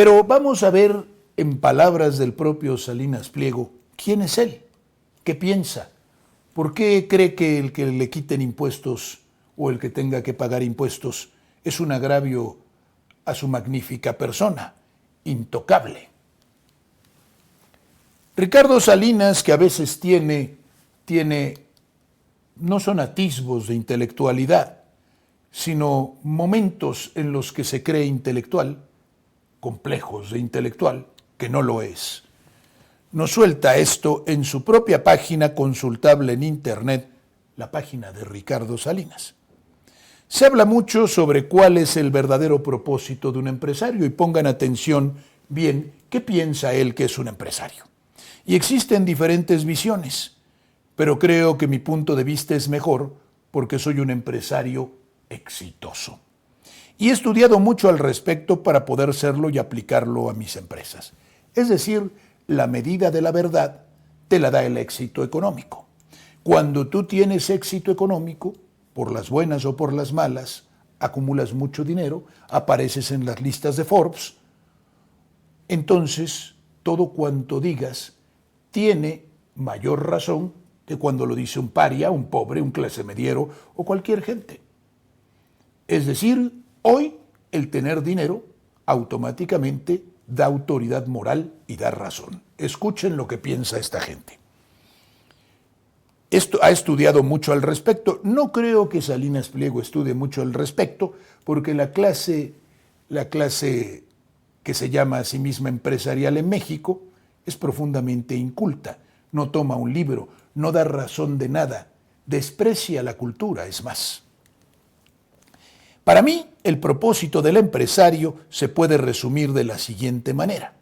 Pero vamos a ver, en palabras del propio Salinas Pliego, ¿quién es él? ¿Qué piensa? ¿Por qué cree que el que le quiten impuestos o el que tenga que pagar impuestos es un agravio a su magnífica persona, intocable? Ricardo Salinas, que a veces tiene no son atisbos de intelectualidad, sino momentos en los que se cree intelectual, complejos de intelectual, que no lo es. Nos suelta esto en su propia página consultable en internet, la página de Ricardo Salinas. Se habla mucho sobre cuál es el verdadero propósito de un empresario y pongan atención bien qué piensa él que es un empresario. Y existen diferentes visiones, pero creo que mi punto de vista es mejor porque soy un empresario exitoso. Y he estudiado mucho al respecto para poder serlo y aplicarlo a mis empresas. Es decir, la medida de la verdad te la da el éxito económico. Cuando tú tienes éxito económico, por las buenas o por las malas, acumulas mucho dinero, apareces en las listas de Forbes, entonces todo cuanto digas tiene mayor razón que cuando lo dice un paria, un pobre, un clase mediero o cualquier gente. Es decir, hoy el tener dinero automáticamente da autoridad moral y da razón. Escuchen lo que piensa esta gente. Esto ha estudiado mucho al respecto. No creo que Salinas Pliego estudie mucho al respecto, porque la clase que se llama a sí misma empresarial en México es profundamente inculta. No toma un libro, no da razón de nada, desprecia la cultura, es más. Para mí, el propósito del empresario se puede resumir de la siguiente manera.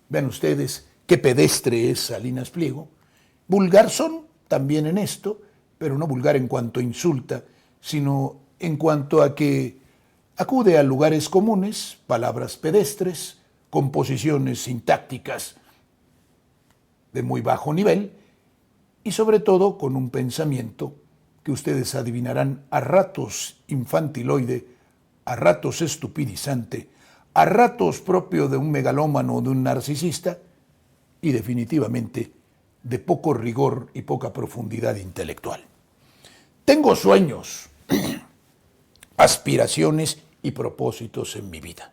Vean ustedes qué pedestre es Salinas Pliego. Vulgar son también en esto, pero no vulgar en cuanto insulta, sino en cuanto a que acude a lugares comunes, palabras pedestres, composiciones sintácticas de muy bajo nivel y sobre todo con un pensamiento que ustedes adivinarán a ratos infantiloide, a ratos estupidizante, a ratos propio de un megalómano o de un narcisista y definitivamente de poco rigor y poca profundidad intelectual. Tengo sueños, aspiraciones y propósitos en mi vida.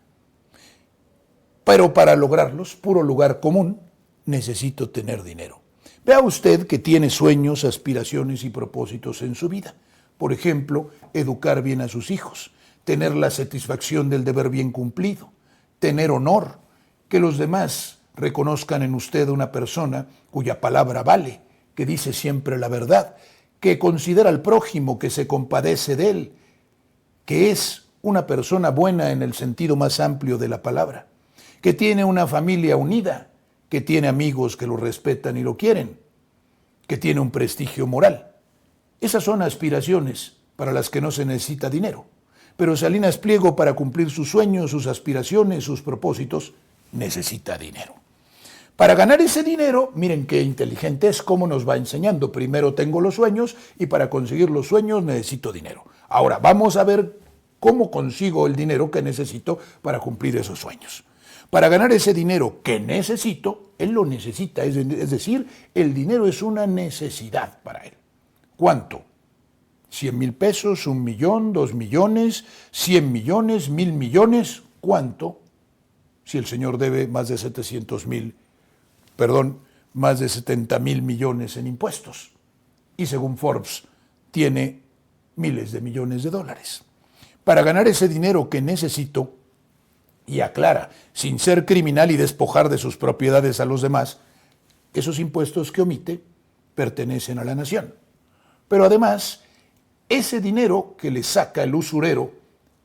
Pero para lograrlos, puro lugar común, necesito tener dinero. Vea usted que tiene sueños, aspiraciones y propósitos en su vida. Por ejemplo, educar bien a sus hijos, tener la satisfacción del deber bien cumplido, tener honor, que los demás reconozcan en usted una persona cuya palabra vale, que dice siempre la verdad, que considera al prójimo, que se compadece de él, que es una persona buena en el sentido más amplio de la palabra, que tiene una familia unida, que tiene amigos que lo respetan y lo quieren, que tiene un prestigio moral. Esas son aspiraciones para las que no se necesita dinero. Pero Salinas Pliego, para cumplir sus sueños, sus aspiraciones, sus propósitos, necesita dinero. Para ganar ese dinero, miren qué inteligente es, cómo nos va enseñando. Primero tengo los sueños y para conseguir los sueños necesito dinero. Ahora vamos a ver cómo consigo el dinero que necesito para cumplir esos sueños. Para ganar ese dinero que necesito, él lo necesita, es decir, el dinero es una necesidad para él. ¿Cuánto? 100,000 pesos, 1 millón, 2 millones, 100 millones, 1,000 millones. ¿Cuánto? Si el señor debe más de 70,000 millones en impuestos. Y según Forbes, tiene miles de millones de dólares. Para ganar ese dinero que necesito, y aclara, sin ser criminal y despojar de sus propiedades a los demás, esos impuestos que omite pertenecen a la nación. Pero además, ese dinero que le saca el usurero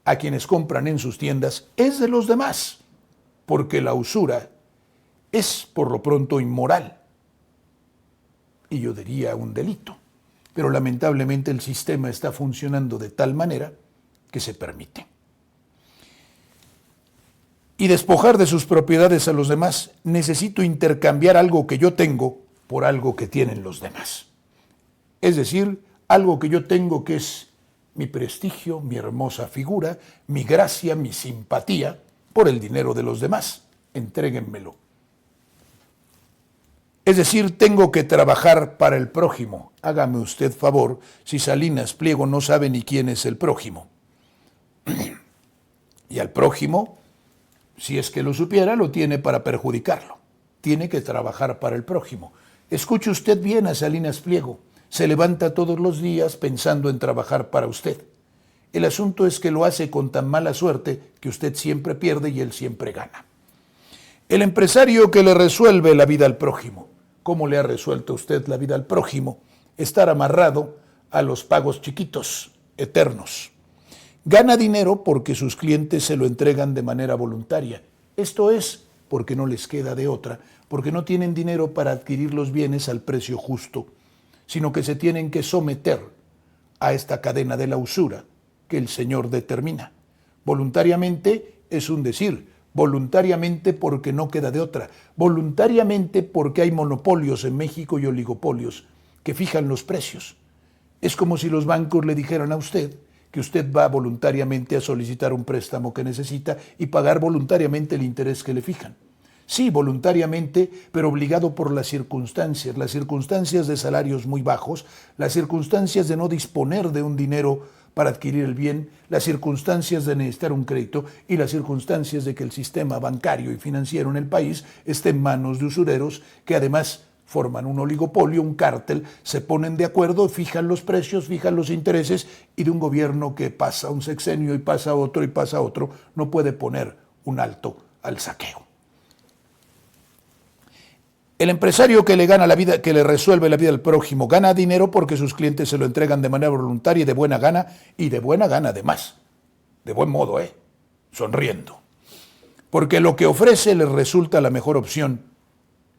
a quienes compran en sus tiendas es de los demás, porque la usura es por lo pronto inmoral, y yo diría un delito. Pero lamentablemente el sistema está funcionando de tal manera que se permite. Y despojar de sus propiedades a los demás, necesito intercambiar algo que yo tengo por algo que tienen los demás. Es decir, algo que yo tengo que es mi prestigio, mi hermosa figura, mi gracia, mi simpatía, por el dinero de los demás. Entréguenmelo. Es decir, tengo que trabajar para el prójimo. Hágame usted favor si Salinas Pliego no sabe ni quién es el prójimo. Y al prójimo, si es que lo supiera, lo tiene para perjudicarlo. Tiene que trabajar para el prójimo. Escuche usted bien a Salinas Pliego. Se levanta todos los días pensando en trabajar para usted. El asunto es que lo hace con tan mala suerte que usted siempre pierde y él siempre gana. El empresario que le resuelve la vida al prójimo. ¿Cómo le ha resuelto usted la vida al prójimo? Estar amarrado a los pagos chiquitos, eternos. Gana dinero porque sus clientes se lo entregan de manera voluntaria. Esto es porque no les queda de otra, porque no tienen dinero para adquirir los bienes al precio justo, sino que se tienen que someter a esta cadena de la usura que el Señor determina. Voluntariamente es un decir, voluntariamente porque no queda de otra, voluntariamente porque hay monopolios en México y oligopolios que fijan los precios. Es como si los bancos le dijeran a usted que usted va voluntariamente a solicitar un préstamo que necesita y pagar voluntariamente el interés que le fijan. Sí, voluntariamente, pero obligado por las circunstancias de salarios muy bajos, las circunstancias de no disponer de un dinero para adquirir el bien, las circunstancias de necesitar un crédito y las circunstancias de que el sistema bancario y financiero en el país esté en manos de usureros que además forman un oligopolio, un cártel, se ponen de acuerdo, fijan los precios, fijan los intereses y de un gobierno que pasa un sexenio y pasa otro y pasa otro, no puede poner un alto al saqueo. El empresario que le gana la vida, que le resuelve la vida al prójimo, gana dinero porque sus clientes se lo entregan de manera voluntaria y de buena gana además. De buen modo, sonriendo. Porque lo que ofrece les resulta la mejor opción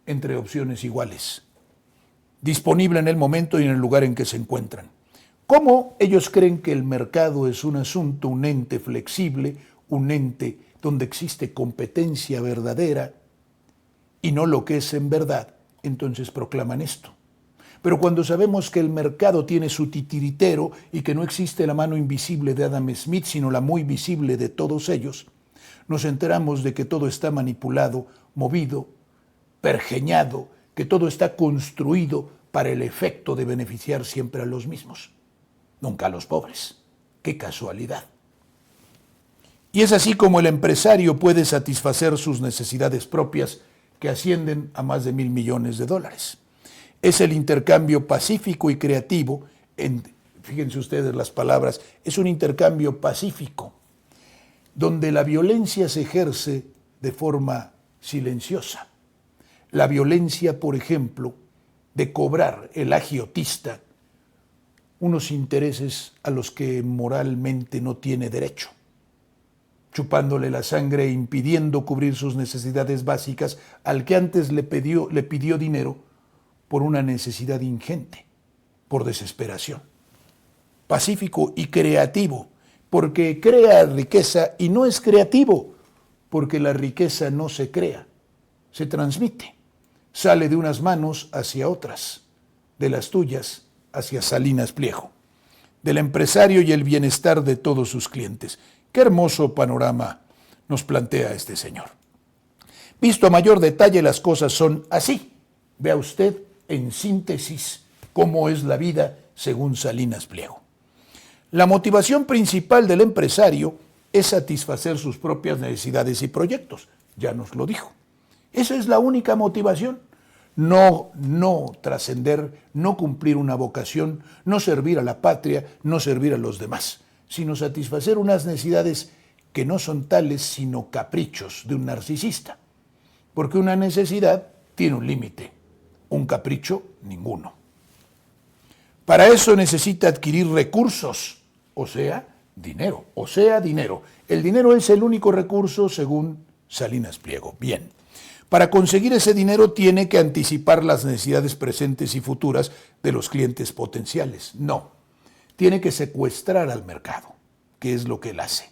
entre opciones iguales, disponible en el momento y en el lugar en que se encuentran. ¿Cómo ellos creen que el mercado es un asunto, un ente flexible, un ente donde existe competencia verdadera y no lo que es en verdad? Entonces proclaman esto. Pero cuando sabemos que el mercado tiene su titiritero y que no existe la mano invisible de Adam Smith, sino la muy visible de todos ellos, nos enteramos de que todo está manipulado, movido, pergeñado, que todo está construido para el efecto de beneficiar siempre a los mismos, nunca a los pobres. ¡Qué casualidad! Y es así como el empresario puede satisfacer sus necesidades propias que ascienden a más de $1,000 millones. Es el intercambio pacífico y creativo, fíjense ustedes las palabras, es un intercambio pacífico, donde la violencia se ejerce de forma silenciosa. La violencia, por ejemplo, de cobrar el agiotista unos intereses a los que moralmente no tiene derecho, chupándole la sangre e impidiendo cubrir sus necesidades básicas al que antes le pidió dinero por una necesidad ingente, por desesperación. Pacífico y creativo, porque crea riqueza y no es creativo, porque la riqueza no se crea, se transmite. Sale de unas manos hacia otras, de las tuyas hacia Salinas Pliego, del empresario y el bienestar de todos sus clientes. Qué hermoso panorama nos plantea este señor. Visto a mayor detalle, las cosas son así. Vea usted, en síntesis, cómo es la vida según Salinas Pliego. La motivación principal del empresario es satisfacer sus propias necesidades y proyectos. Ya nos lo dijo. Esa es la única motivación. No trascender, no cumplir una vocación, no servir a la patria, no servir a los demás, sino satisfacer unas necesidades que no son tales sino caprichos de un narcisista. Porque una necesidad tiene un límite, un capricho ninguno. Para eso necesita adquirir recursos, o sea, dinero. El dinero es el único recurso según Salinas Pliego. Bien. Para conseguir ese dinero tiene que anticipar las necesidades presentes y futuras de los clientes potenciales. No, tiene que secuestrar al mercado, que es lo que él hace.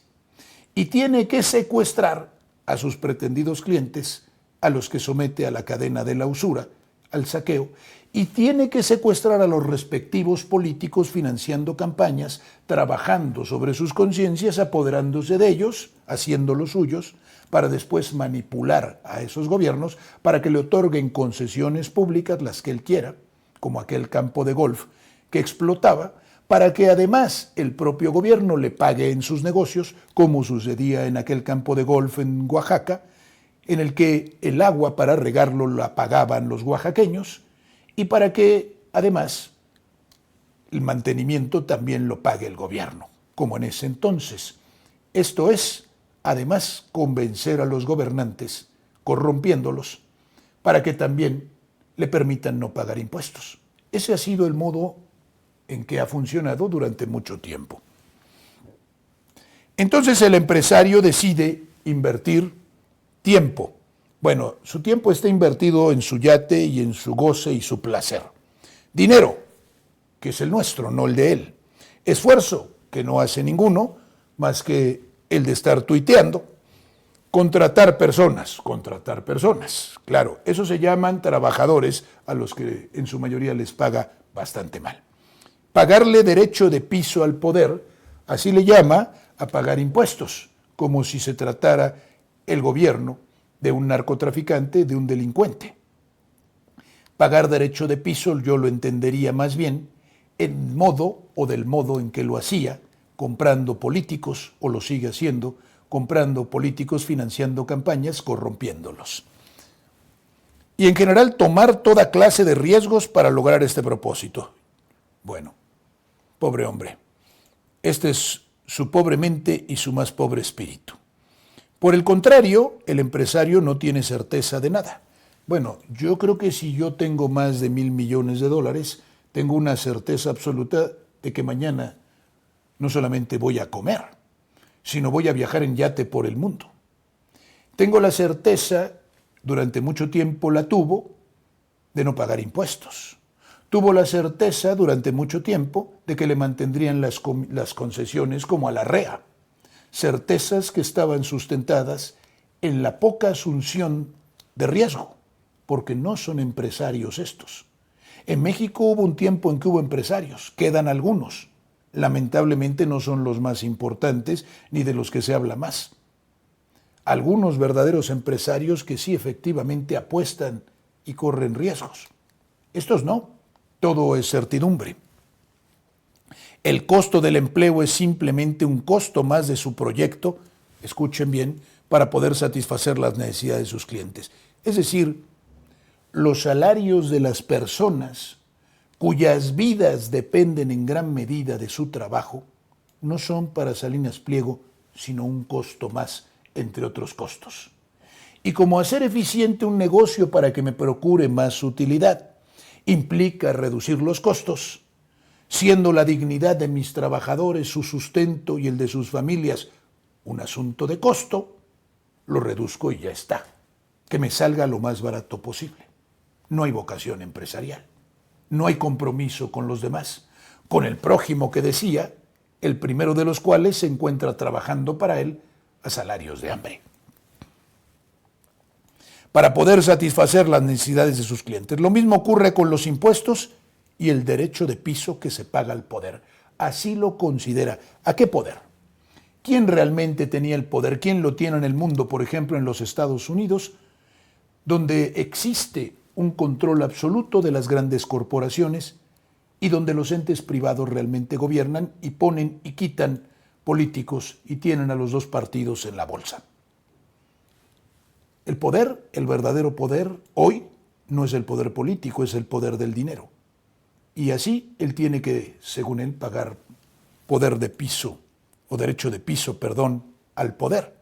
Y tiene que secuestrar a sus pretendidos clientes, a los que somete a la cadena de la usura, al saqueo, y tiene que secuestrar a los respectivos políticos financiando campañas, trabajando sobre sus conciencias, apoderándose de ellos, haciéndolos suyos, para después manipular a esos gobiernos para que le otorguen concesiones públicas, las que él quiera, como aquel campo de golf que explotaba, para que además el propio gobierno le pague en sus negocios, como sucedía en aquel campo de golf en Oaxaca, en el que el agua para regarlo la pagaban los oaxaqueños, y para que además el mantenimiento también lo pague el gobierno, como en ese entonces. Esto es, además, convencer a los gobernantes, corrompiéndolos, para que también le permitan no pagar impuestos. Ese ha sido el modo en que ha funcionado durante mucho tiempo. Entonces el empresario decide invertir tiempo. Bueno, su tiempo está invertido en su yate y en su goce y su placer. Dinero, que es el nuestro, no el de él. Esfuerzo, que no hace ninguno, más que el de estar tuiteando. Contratar personas. Claro, esos se llaman trabajadores a los que en su mayoría les paga bastante mal. Pagarle derecho de piso al poder, así le llama a pagar impuestos, como si se tratara el gobierno de un narcotraficante, de un delincuente. Pagar derecho de piso yo lo entendería más bien en modo o del modo en que lo hacía, comprando políticos, o lo sigue haciendo, comprando políticos, financiando campañas, corrompiéndolos. Y en general tomar toda clase de riesgos para lograr este propósito. Bueno, pobre hombre, este es su pobre mente y su más pobre espíritu. Por el contrario, el empresario no tiene certeza de nada. Bueno, yo creo que si yo tengo más de $1,000 millones, tengo una certeza absoluta de que mañana no solamente voy a comer, sino voy a viajar en yate por el mundo. Tengo la certeza, durante mucho tiempo la tuvo, de no pagar impuestos. Tuvo la certeza durante mucho tiempo de que le mantendrían las concesiones como a la REA. Certezas que estaban sustentadas en la poca asunción de riesgo, porque no son empresarios estos. En México hubo un tiempo en que hubo empresarios, quedan algunos. Lamentablemente no son los más importantes ni de los que se habla más. Algunos verdaderos empresarios que sí efectivamente apuestan y corren riesgos. Estos no, todo es certidumbre. El costo del empleo es simplemente un costo más de su proyecto, escuchen bien, para poder satisfacer las necesidades de sus clientes. Es decir, los salarios de las personas cuyas vidas dependen en gran medida de su trabajo, no son para Salinas Pliego, sino un costo más, entre otros costos. Y como hacer eficiente un negocio para que me procure más utilidad implica reducir los costos, siendo la dignidad de mis trabajadores, su sustento y el de sus familias un asunto de costo, lo reduzco y ya está. Que me salga lo más barato posible. No hay vocación empresarial. No hay compromiso con los demás, con el prójimo que decía, el primero de los cuales se encuentra trabajando para él a salarios de hambre. Para poder satisfacer las necesidades de sus clientes. Lo mismo ocurre con los impuestos y el derecho de piso que se paga al poder. Así lo considera. ¿A qué poder? ¿Quién realmente tenía el poder? ¿Quién lo tiene en el mundo? Por ejemplo, en los Estados Unidos, donde existe un control absoluto de las grandes corporaciones y donde los entes privados realmente gobiernan y ponen y quitan políticos y tienen a los dos partidos en la bolsa. El poder, el verdadero poder, hoy no es el poder político, es el poder del dinero. Y así él tiene que, según él, pagar poder de piso, o derecho de piso, perdón, al poder.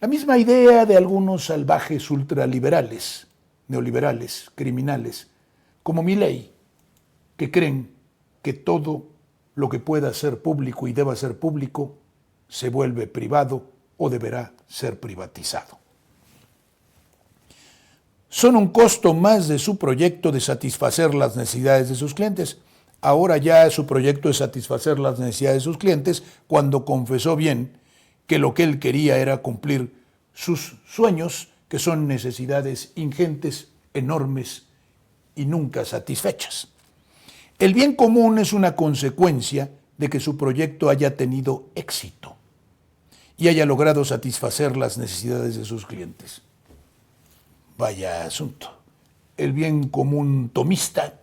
La misma idea de algunos salvajes ultraliberales, neoliberales, criminales, como Milei, que creen que todo lo que pueda ser público y deba ser público se vuelve privado o deberá ser privatizado. Son un costo más de su proyecto de satisfacer las necesidades de sus clientes. Ahora ya su proyecto es satisfacer las necesidades de sus clientes cuando confesó bien que lo que él quería era cumplir sus sueños, que son necesidades ingentes, enormes y nunca satisfechas. El bien común es una consecuencia de que su proyecto haya tenido éxito y haya logrado satisfacer las necesidades de sus clientes. Vaya asunto. El bien común tomista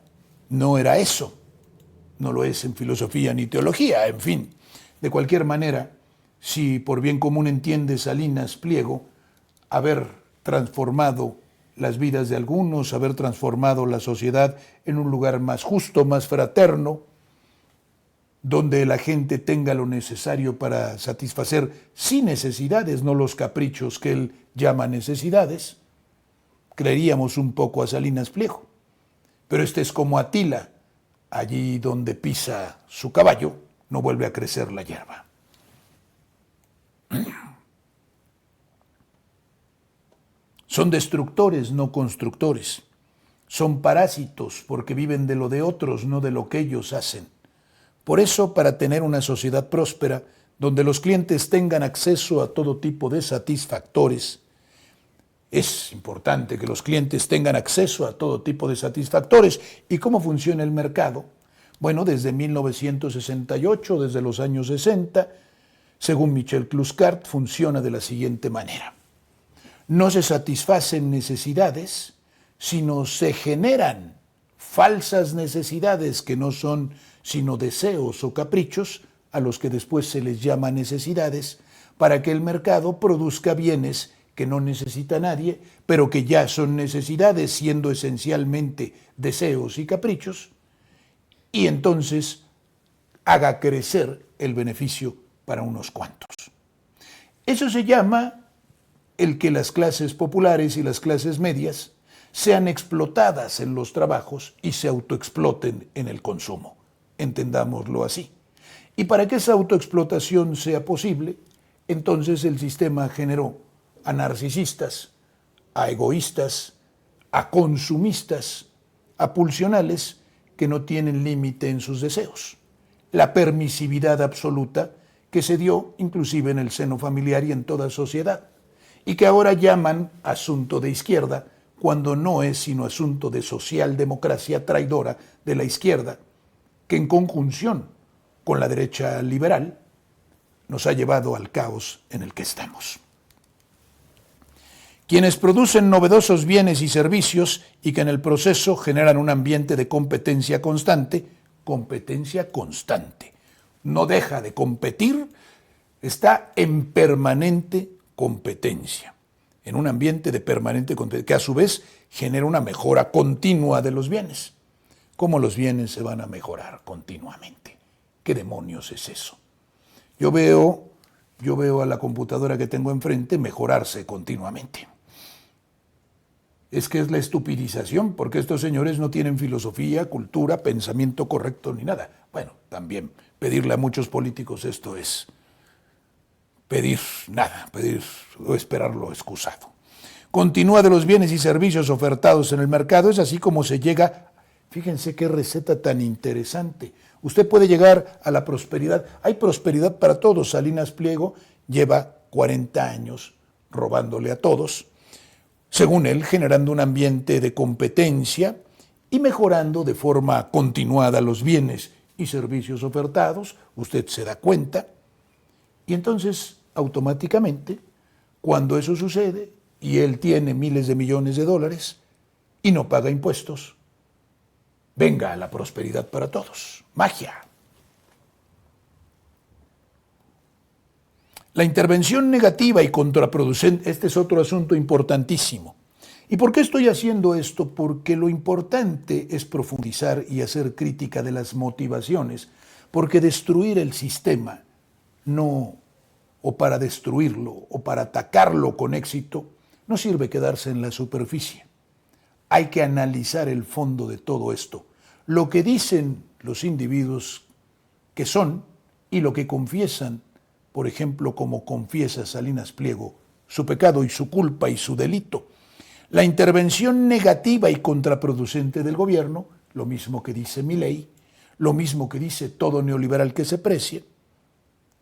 no era eso. No lo es en filosofía ni teología, en fin. De cualquier manera, si por bien común entiende Salinas Pliego haber transformado las vidas de algunos, haber transformado la sociedad en un lugar más justo, más fraterno, donde la gente tenga lo necesario para satisfacer sí necesidades, no los caprichos que él llama necesidades, creeríamos un poco a Salinas Pliego. Pero este es como Atila, allí donde pisa su caballo, no vuelve a crecer la hierba. Son destructores, no constructores. Son parásitos porque viven de lo de otros, no de lo que ellos hacen. Por eso, para tener una sociedad próspera, donde los clientes tengan acceso a todo tipo de satisfactores, es importante que los clientes tengan acceso a todo tipo de satisfactores. ¿Y cómo funciona el mercado? Bueno, desde 1968, desde los años 60, según Michel Cluscart, funciona de la siguiente manera. No se satisfacen necesidades, sino se generan falsas necesidades que no son sino deseos o caprichos, a los que después se les llama necesidades, para que el mercado produzca bienes que no necesita nadie, pero que ya son necesidades, siendo esencialmente deseos y caprichos, y entonces haga crecer el beneficio para unos cuantos. Eso se llama el que las clases populares y las clases medias sean explotadas en los trabajos y se autoexploten en el consumo. Entendámoslo así. Y para que esa autoexplotación sea posible, entonces el sistema generó a narcisistas, a egoístas, a consumistas, a pulsionales que no tienen límite en sus deseos. La permisividad absoluta que se dio inclusive en el seno familiar y en toda sociedad, y que ahora llaman asunto de izquierda, cuando no es sino asunto de socialdemocracia traidora de la izquierda, que en conjunción con la derecha liberal nos ha llevado al caos en el que estamos. Quienes producen novedosos bienes y servicios y que en el proceso generan un ambiente de competencia constante, no deja de competir, está en permanente competencia, en un ambiente de permanente competencia, que a su vez genera una mejora continua de los bienes. ¿Cómo los bienes se van a mejorar continuamente? ¿Qué demonios es eso? Yo veo a la computadora que tengo enfrente mejorarse continuamente. Es que es la estupidización, porque estos señores no tienen filosofía, cultura, pensamiento correcto ni nada. Bueno, también pedirle a muchos políticos esto es pedir o esperar lo excusado. Continúa de los bienes y servicios ofertados en el mercado, es así como se llega, fíjense qué receta tan interesante. Usted puede llegar a la prosperidad, hay prosperidad para todos. Salinas Pliego lleva 40 años robándole a todos, según él, generando un ambiente de competencia y mejorando de forma continuada los bienes y servicios ofertados, usted se da cuenta, y entonces automáticamente, cuando eso sucede, y él tiene miles de millones de dólares y no paga impuestos, venga la prosperidad para todos. Magia. La intervención negativa y contraproducente, este es otro asunto importantísimo. ¿Y por qué estoy haciendo esto? Porque lo importante es profundizar y hacer crítica de las motivaciones, porque destruir el sistema, o para destruirlo, o para atacarlo con éxito, no sirve quedarse en la superficie. Hay que analizar el fondo de todo esto, lo que dicen los individuos que son y lo que confiesan, por ejemplo, como confiesa Salinas Pliego, su pecado y su culpa y su delito. La intervención negativa y contraproducente del gobierno, lo mismo que dice Milei, lo mismo que dice todo neoliberal que se precie,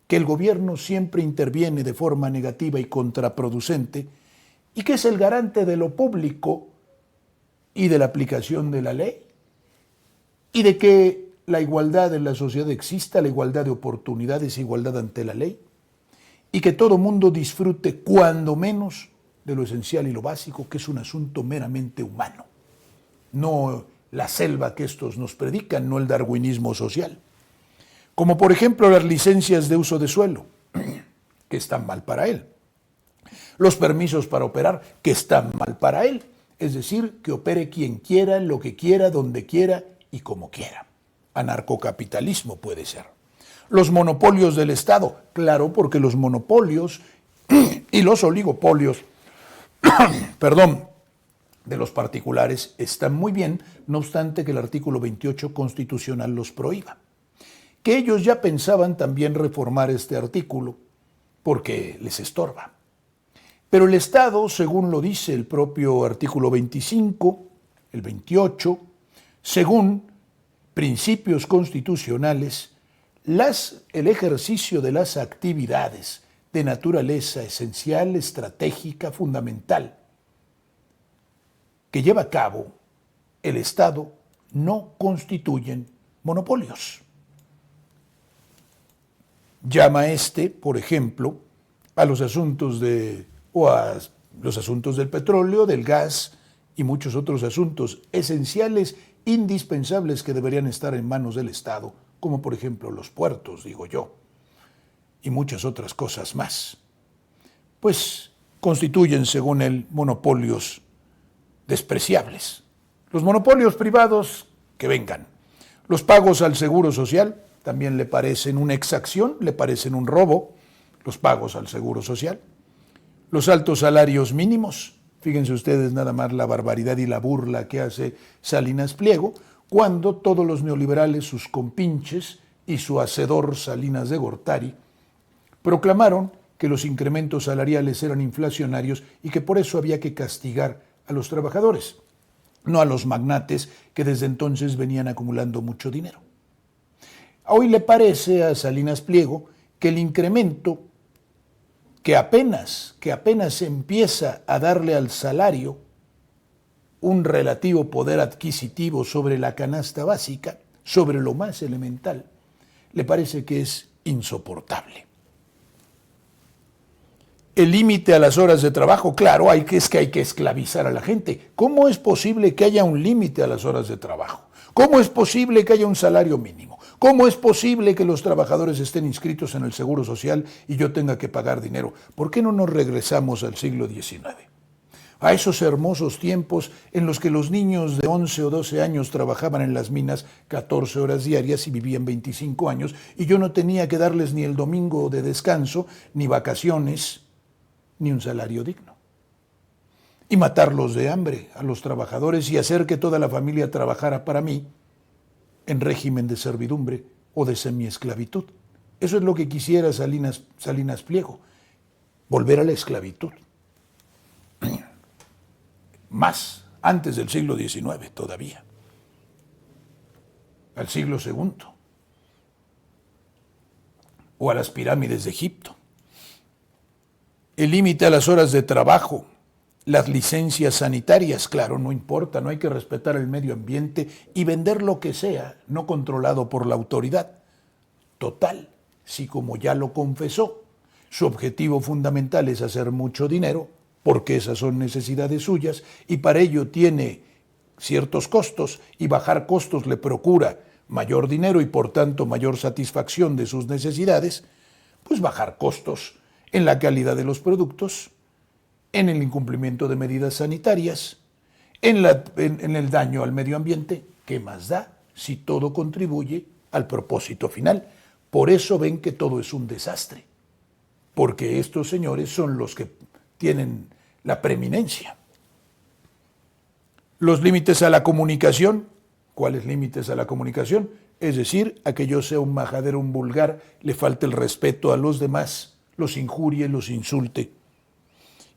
que el gobierno siempre interviene de forma negativa y contraproducente y que es el garante de lo público y de la aplicación de la ley y de que la igualdad en la sociedad exista, la igualdad de oportunidades, igualdad ante la ley, y que todo mundo disfrute cuando menos de lo esencial y lo básico, que es un asunto meramente humano, no la selva que estos nos predican, no el darwinismo social. Como por ejemplo las licencias de uso de suelo, que están mal para él. Los permisos para operar, que están mal para él. Es decir, que opere quien quiera, lo que quiera, donde quiera y como quiera. Anarcocapitalismo puede ser. Los monopolios del Estado, claro, porque los monopolios y los oligopolios, de los particulares están muy bien, no obstante que el artículo 28 constitucional los prohíba. Que ellos ya pensaban también reformar este artículo porque les estorba. Pero el Estado, según lo dice el propio artículo 25, el 28, según principios constitucionales, el ejercicio de las actividades de naturaleza esencial, estratégica, fundamental, que lleva a cabo el Estado, no constituyen monopolios. Llama por ejemplo, a los asuntos los asuntos del petróleo, del gas y muchos otros asuntos esenciales, indispensables que deberían estar en manos del Estado, como por ejemplo los puertos, digo yo, y muchas otras cosas más. Pues constituyen, según él, monopolios despreciables. Los monopolios privados, que vengan. Los pagos al seguro social también le parecen una exacción, le parecen un robo, los pagos al seguro social. Los altos salarios mínimos, fíjense ustedes nada más la barbaridad y la burla que hace Salinas Pliego, cuando todos los neoliberales, sus compinches y su hacedor Salinas de Gortari, proclamaron que los incrementos salariales eran inflacionarios y que por eso había que castigar a los trabajadores, no a los magnates que desde entonces venían acumulando mucho dinero. Hoy le parece a Salinas Pliego que el incremento que apenas empieza a darle al salario un relativo poder adquisitivo sobre la canasta básica, sobre lo más elemental, le parece que es insoportable. El límite a las horas de trabajo, claro, es que hay que esclavizar a la gente. ¿Cómo es posible que haya un límite a las horas de trabajo? ¿Cómo es posible que haya un salario mínimo? ¿Cómo es posible que los trabajadores estén inscritos en el Seguro Social y yo tenga que pagar dinero? ¿Por qué no nos regresamos al siglo XIX? A esos hermosos tiempos en los que los niños de 11 o 12 años trabajaban en las minas 14 horas diarias y vivían 25 años y yo no tenía que darles ni el domingo de descanso, ni vacaciones, ni un salario digno. Y matarlos de hambre a los trabajadores y hacer que toda la familia trabajara para mí en régimen de servidumbre o de semiesclavitud. Eso es lo que quisiera Salinas Pliego, volver a la esclavitud. Más, antes del siglo XIX todavía, al siglo II, o a las pirámides de Egipto. El límite a las horas de trabajo, las licencias sanitarias, claro, no importa, no hay que respetar el medio ambiente y vender lo que sea, no controlado por la autoridad. Total, si como ya lo confesó, su objetivo fundamental es hacer mucho dinero, porque esas son necesidades suyas, y para ello tiene ciertos costos, y bajar costos le procura mayor dinero y por tanto mayor satisfacción de sus necesidades, pues bajar costos en la calidad de los productos, en el incumplimiento de medidas sanitarias, en el daño al medio ambiente. ¿Qué más da si todo contribuye al propósito final? Por eso ven que todo es un desastre, porque estos señores son los que tienen la preeminencia. Los límites a la comunicación. ¿Cuáles límites a la comunicación? Es decir, a que yo sea un majadero, un vulgar, le falte el respeto a los demás, los injurie, los insulte.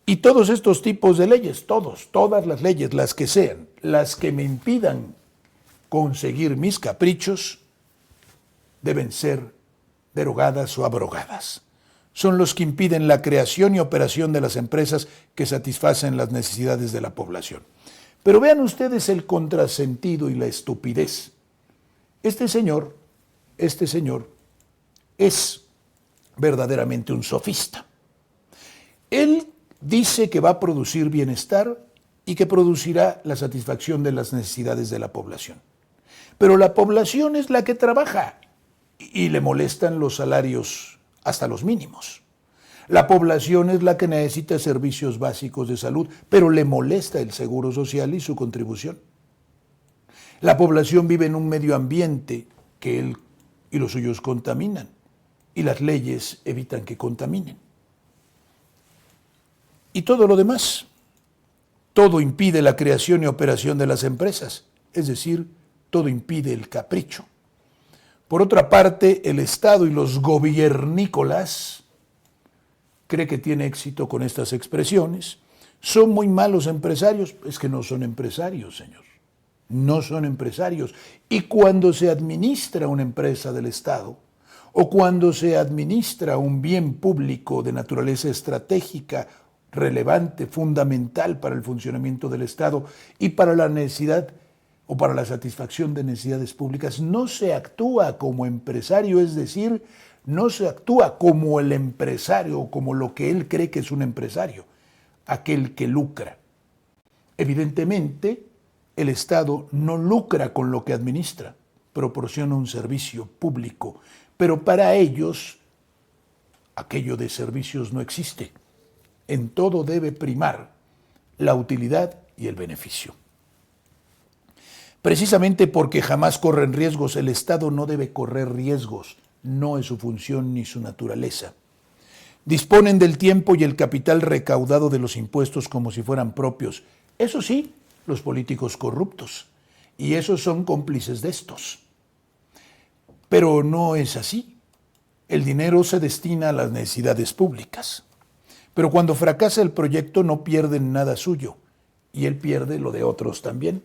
Y todos estos tipos de leyes, todas las leyes, las que sean, las que me impidan conseguir mis caprichos, deben ser derogadas o abrogadas. Son los que impiden la creación y operación de las empresas que satisfacen las necesidades de la población. Pero vean ustedes el contrasentido y la estupidez. Este señor es verdaderamente un sofista. Él dice que va a producir bienestar y que producirá la satisfacción de las necesidades de la población. Pero la población es la que trabaja y le molestan los salarios hasta los mínimos. La población es la que necesita servicios básicos de salud, pero le molesta el seguro social y su contribución. La población vive en un medio ambiente que él y los suyos contaminan, y las leyes evitan que contaminen. Y todo lo demás, todo impide la creación y operación de las empresas, es decir, todo impide el capricho. Por otra parte, el Estado y los gobiernícolas cree que tiene éxito con estas expresiones. Son muy malos empresarios. Es que no son empresarios, señor. No son empresarios. Y cuando se administra una empresa del Estado, o cuando se administra un bien público de naturaleza estratégica, relevante, fundamental para el funcionamiento del Estado y para la necesidad o para la satisfacción de necesidades públicas, no se actúa como empresario, es decir, no se actúa como el empresario o como lo que él cree que es un empresario, aquel que lucra. Evidentemente, el Estado no lucra con lo que administra, proporciona un servicio público, pero para ellos aquello de servicios no existe. En todo debe primar la utilidad y el beneficio. Precisamente porque jamás corren riesgos, el Estado no debe correr riesgos, no es su función ni su naturaleza. Disponen del tiempo y el capital recaudado de los impuestos como si fueran propios. Eso sí, los políticos corruptos, y esos son cómplices de estos. Pero no es así. El dinero se destina a las necesidades públicas. Pero cuando fracasa el proyecto no pierden nada suyo, y él pierde lo de otros también.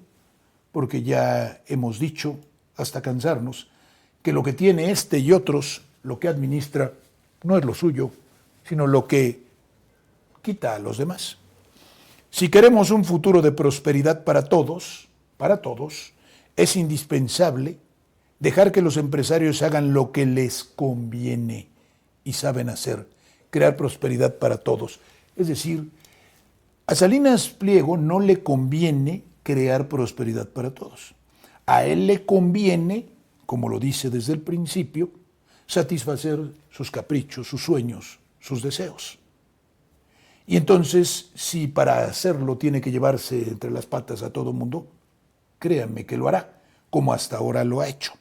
Porque ya hemos dicho, hasta cansarnos, que lo que tiene este y otros, lo que administra, no es lo suyo, sino lo que quita a los demás. Si queremos un futuro de prosperidad para todos, es indispensable dejar que los empresarios hagan lo que les conviene y saben hacer, crear prosperidad para todos. Es decir, a Salinas Pliego no le conviene crear prosperidad para todos. A él le conviene, como lo dice desde el principio, satisfacer sus caprichos, sus sueños, sus deseos. Y entonces, si para hacerlo tiene que llevarse entre las patas a todo mundo, créanme que lo hará, como hasta ahora lo ha hecho.